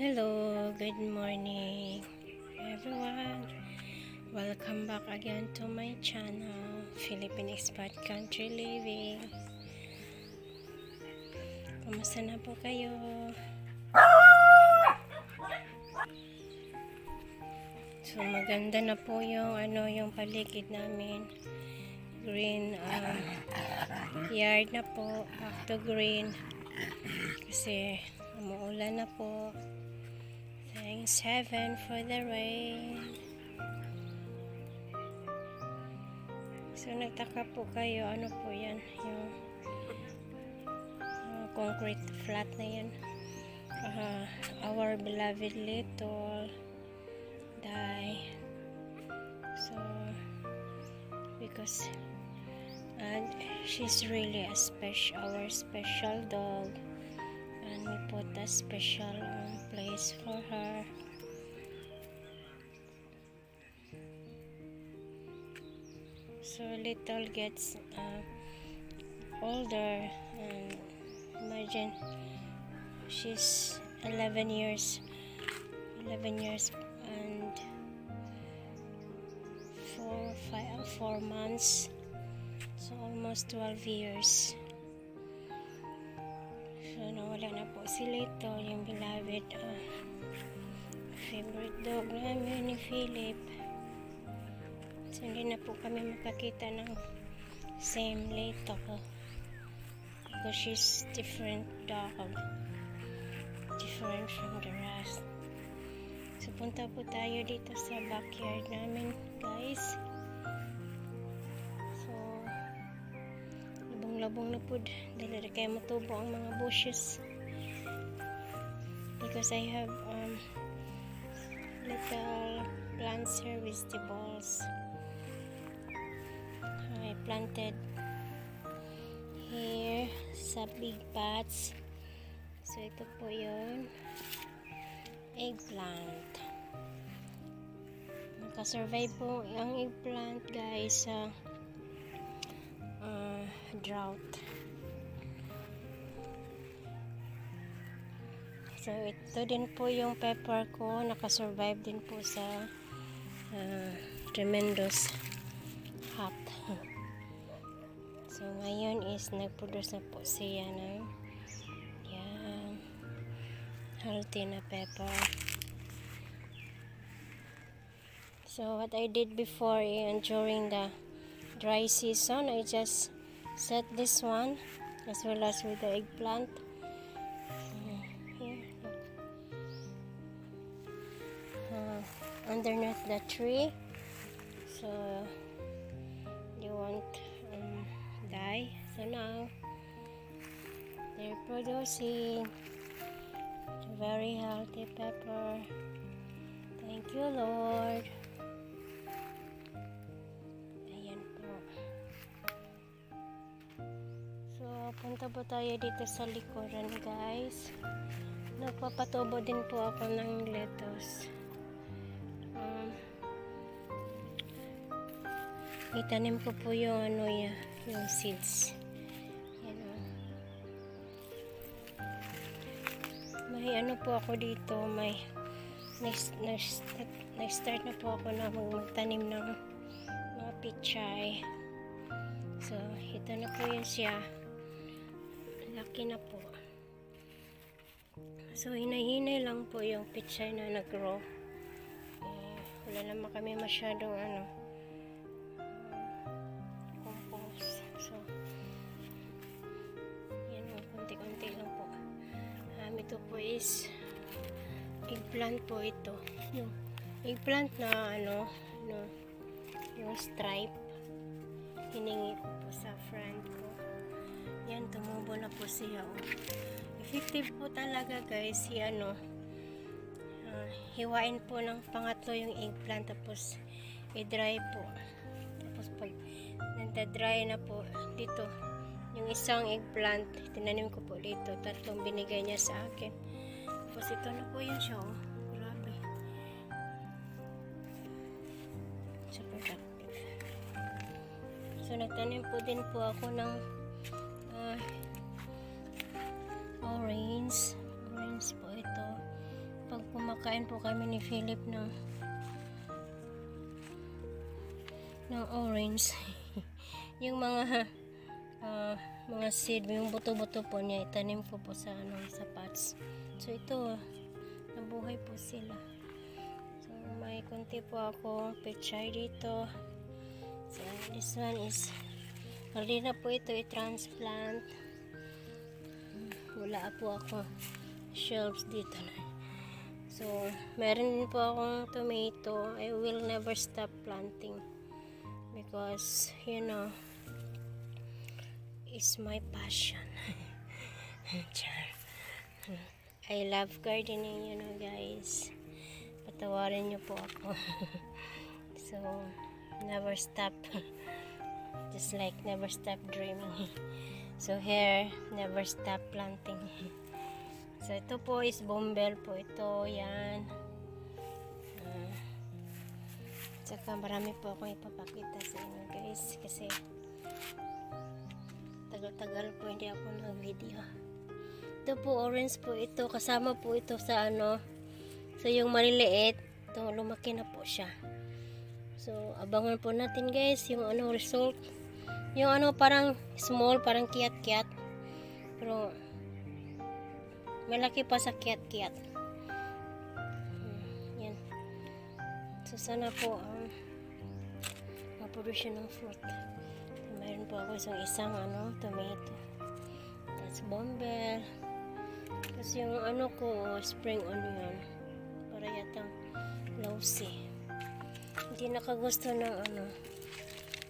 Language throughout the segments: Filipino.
Hello, good morning everyone. Welcome back again to my channel, Philippine Expat Country Living. Kumusta na po kayo? So maganda na po yung paligid namin. Green yard na po, back to green. Kasi umuulan na po. Thanks heaven for the rain. So nagtaka po kayo, ano po yan, yung concrete flat na yan. Our beloved little die. So because she's really our special dog, and we put a special place for her. So little gets older, and imagine she's 11 years and 4 months, so almost 12 years. So nawala na po si Lito, yung beloved favorite dog namin ni Philip. So hindi na po kami makakita ng same Lito because she's different dog, different from the rest. So punta po tayo dito sa backyard namin, guys. So labong na po dahil kaya matubo ang mga bushes, because I have little plants here, vegetables I planted here sa big pots. So ito po yun, eggplant. Nakasurvive po ang eggplant, guys, sa drought. So ito din po yung pepper ko, nakasurvive din po sa tremendous hot. So ngayon is nagproduce na po siya ng yan, healthy na pepper. So what I did before, during the dry season, I just set this one as well as with the eggplant here, underneath the tree, so they won't die. So now they're producing very healthy pepper. Thank you, Lord. Punta po tayo dito sa likuran, guys. Nagpapatubo din po ako ng lettuce. Itanim ko po yung yung seeds. Yan, may po ako dito, may na-start na po ako na magtanim ng mga pichay. So ito na po yun siya. Laki na po. So hinahinay lang po yung pichay na nag-grow. Wala naman kami masyadong compost. So yan, konti-konti lang po. Ito po is eggplant po ito. Yung eggplant na yung stripe, hiningi ko po sa friend ko. Yan, tumubo na po siya. Effective po talaga, guys, hiwain po ng pangatlo yung eggplant, tapos i-dry po. Tapos pag nagda-dry na po dito, yung isang eggplant tinanim ko po dito, 3 binigay niya sa akin. Tapos ito na po yun siya. Grabe, so productive. So nagtanim po din po ako ng orange po ito. Pag Kumakain po kami ni Philip ng orange. Yung mga seed, yung buto-buto po niya, itanim ko po sa sa pots. So ito, nabuhay po sila. So may konti po ako pechay dito. So this one is hindi na po ito i-transplant. Wala po ako shelves dito na. So meron din po akong tomato. I will never stop planting because you know it's my passion. I love gardening, you know guys. Patawarin niyo po ako. So never stop. Just like never stop dreaming. So here, never stop planting. So ito po is bombel po ito, yan. Tsaka marami po akong ipapakita sa inyo guys kasi tagal-tagal po hindi ako nag-video. Ito po orange po ito, kasama po ito sa so yung maliliit, ito lumaki na po siya. So abangan po natin guys yung result. Yung parang small, parang kiat-kiat. Pero malaki pa sa kiat-kiat. Yan. So sana po ma-produce ng fruit. Mayroon po ako isang tomato. That's bombel. Tapos yung ko spring onion. Para yatang lousy. Hindi nakagusto ng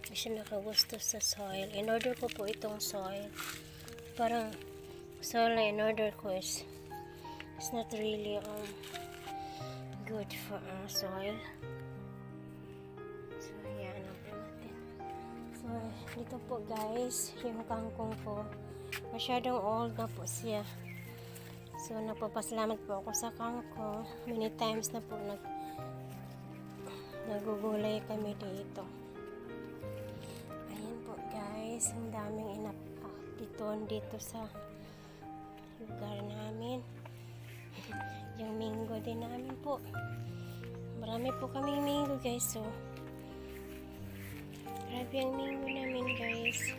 hindi siya nakagusto sa soil. In order ko po itong soil. Parang soil na in order ko is it's not really good for soil. So ayan po natin. So dito po guys, yung kangkong ko masyadong old na po siya. So nagpapasalamat po ako sa kangkong. Many times na po nagugulay kami dito. Ayan po guys, ang daming dito sa lugar namin. Yung mango din namin po. Marami po kaming mango guys. So grabe ang mango namin guys.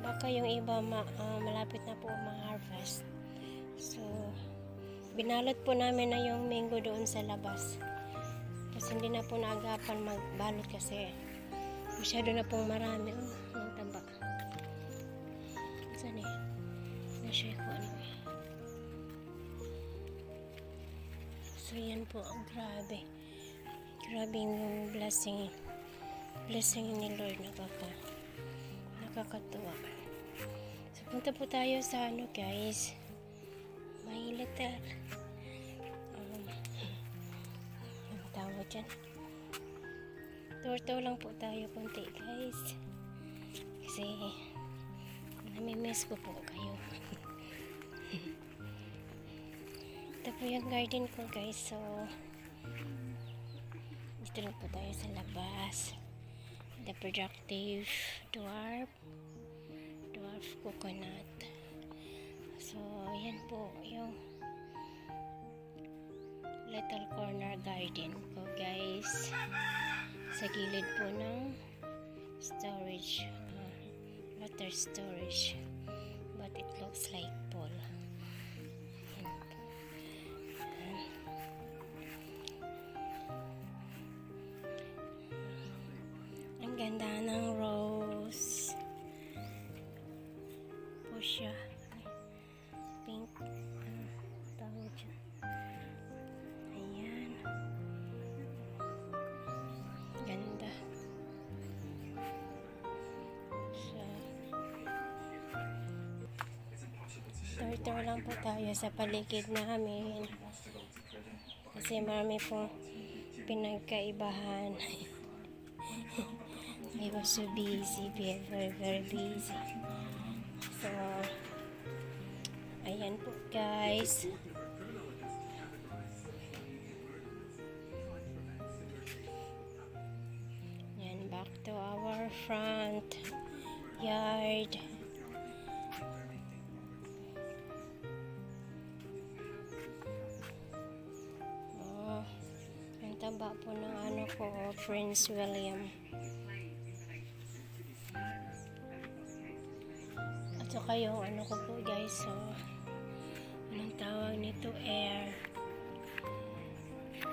Baka yung iba malapit na po ma-harvest. So binalot po namin na yung mango doon sa labas. Kasi hindi na po naagapan magbalot kasi masyado na pong marami. Ang taba. Saan eh? Na-share ko So yan po. Grabe. Grabe yung blessing ni Lord. Nakakatuwa. So punta po tayo sa guys. May little tawag dyan. Tour lang po tayo konti guys. Kasi nami-miss ko po kayo. Ito po yung garden ko guys. So dito lang po tayo sa labas. The productive dwarf coconut. So yan po yung little corner garden ko guys, sa gilid po ng storage, water storage, but it looks like pool. Ang ganda ng rose, fuchsia, pink, tawag dyan. Ayan. Ganda. So, tour lang po tayo sa paligid namin. Kasi marami pong pinagkaibahan. I was so busy, very, very busy. So, ayan po guys. Yan, back to our front yard. haba po ng ano ko, Prince William. At saka yung ano ko po guys, so anong tawag nito, air.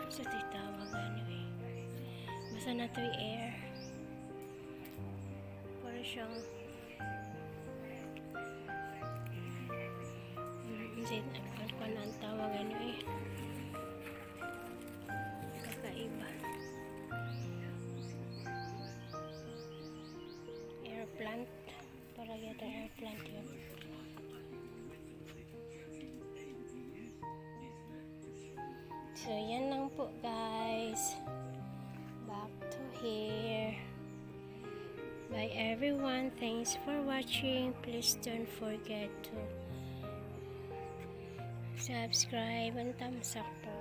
So tawag ano eh. Basta na to air. Para siyang kung ang tawag ano eh. Kakaiba. Air plant. Para yata air plant yun. So yan lang po guys. Back to here. Bye everyone. Thanks for watching. Please don't forget to subscribe and thumbs up po.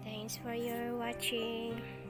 Thanks for your watching.